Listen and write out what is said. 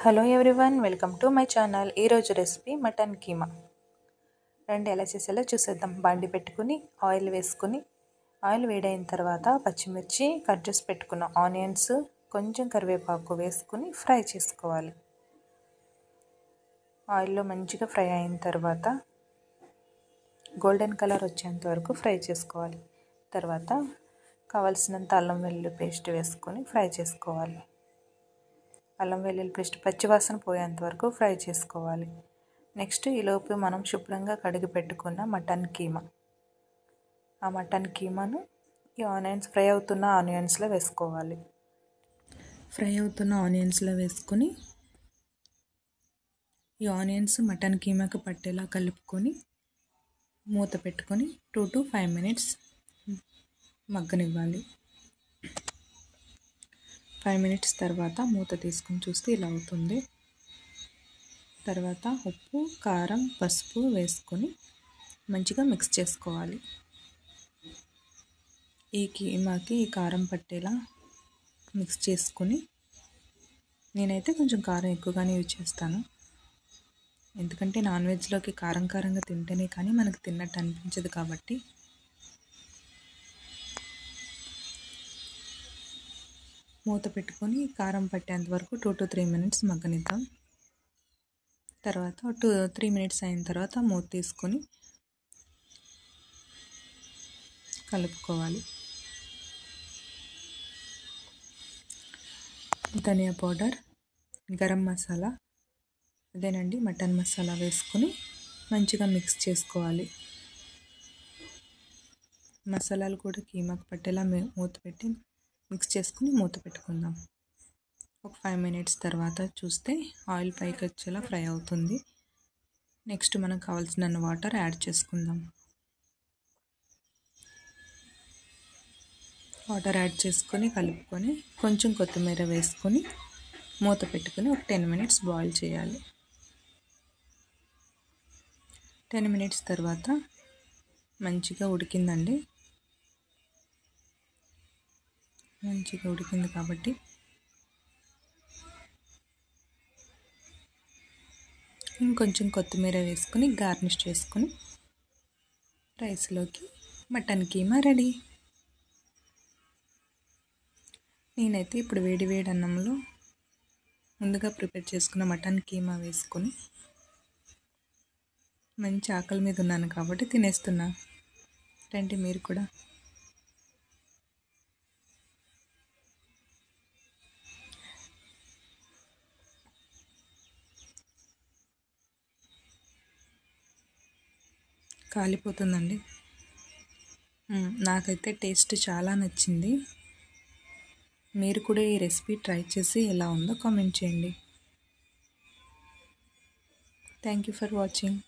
Hello everyone, welcome to my channel. ఈరోజు recipe mutton keema. రండి ఎలా చేసేలా చూసేద్దాం. బాండి పెట్టుకుని ఆయిల్ వేసుకుని, ఆయిల్ వేడైన తర్వాత పచ్చిమిర్చి, కట్ చేసి పెట్టుకున్న ఆనియన్స్, కొంచెం కరివేపాకు వేసుకుని ఫ్రై చేసుకోవాలి. ఆయిల్లో మంచిగా ఫ్రై అయిన తర్వాత గోల్డెన్ కలర్ వచ్చేంత వరకు ఫ్రై చేసుకోవాలి. తర్వాత కావలసినంత అల్లం వెల్లుల్లి పేస్ట్ వేసుకొని ఫ్రై చేసుకోవాలి. అల్లం వెల్లుల్లి పేస్ట్ పచ్చివాసన పోయేంత వరకు ఫ్రై చేసుకోవాలి. నెక్స్ట్ ఈలోపు మనం శుభ్రంగా కడిగి పెట్టుకున్న మటన్ కీమా, ఆ మటన్ కీమాను ఈ ఆనియన్స్ ఫ్రై అవుతున్న ఆనియన్స్లో వేసుకోవాలి. ఫ్రై అవుతున్న ఆనియన్స్లో వేసుకొని ఈ ఆనియన్స్ మటన్ కీమాకి పట్టేలా కలుపుకొని మూత పెట్టుకొని 2 to 5 minutes మగ్గనివ్వాలి. 5 minutes తర్వాత మూత తీసుకుని చూస్తే ఇలా అవుతుంది. తర్వాత ఉప్పు, కారం, పసుపు వేసుకొని మంచిగా మిక్స్ చేసుకోవాలి. ఈ కీమాకి ఈ కారం పట్టేలా మిక్స్ చేసుకుని, నేనైతే కొంచెం కారం ఎక్కువగానే యూజ్ చేస్తాను, ఎందుకంటే నాన్ వెజ్లోకి కారంగా తింటేనే కానీ మనకు తిన్నట్టు అనిపించదు కాబట్టి. మూత పెట్టుకొని కారం పట్టేంత వరకు 2 to 3 minutes మగ్గనిద్దాం. తర్వాత 2-3 minutes అయిన తర్వాత మూత తీసుకొని కలుపుకోవాలి. ధనియా పౌడర్, గరం మసాలా, అదేనండి మటన్ మసాలా వేసుకొని మంచిగా మిక్స్ చేసుకోవాలి. మసాలాలు కూడా కీమాకు పట్టేలా మూత పెట్టి మిక్స్ చేసుకుని మూత పెట్టుకుందాం. ఒక 5 minutes తర్వాత చూస్తే ఆయిల్ పైకి వచ్చేలా ఫ్రై అవుతుంది. నెక్స్ట్ మనకు కావాల్సిన వాటర్ యాడ్ చేసుకుందాం. వాటర్ యాడ్ చేసుకొని కలుపుకొని కొంచెం కొత్తిమీర వేసుకొని మూత పెట్టుకొని ఒక 10 minutes బాయిల్ చేయాలి. 10 minutes తర్వాత మంచిగా ఉడికిందండి. మంచిగా ఉడికింది కాబట్టి ఇంకొంచెం కొత్తిమీర వేసుకొని గార్నిష్ చేసుకొని రైస్లోకి మటన్ కీమా రెడీ. నేనైతే ఇప్పుడు వేడి అన్నంలో ముందుగా ప్రిపేర్ చేసుకున్న మటన్ కీమా వేసుకొని మంచి ఆకలి మీద ఉన్నాను కాబట్టి తినేస్తున్నా. రండి మీరు కూడా. కాలిపోతుందండి. నాకైతే టేస్ట్ చాలా నచ్చింది. మీరు కూడా ఈ రెసిపీ ట్రై చేసి ఎలా ఉందో కామెంట్ చేయండి. Thank you for watching.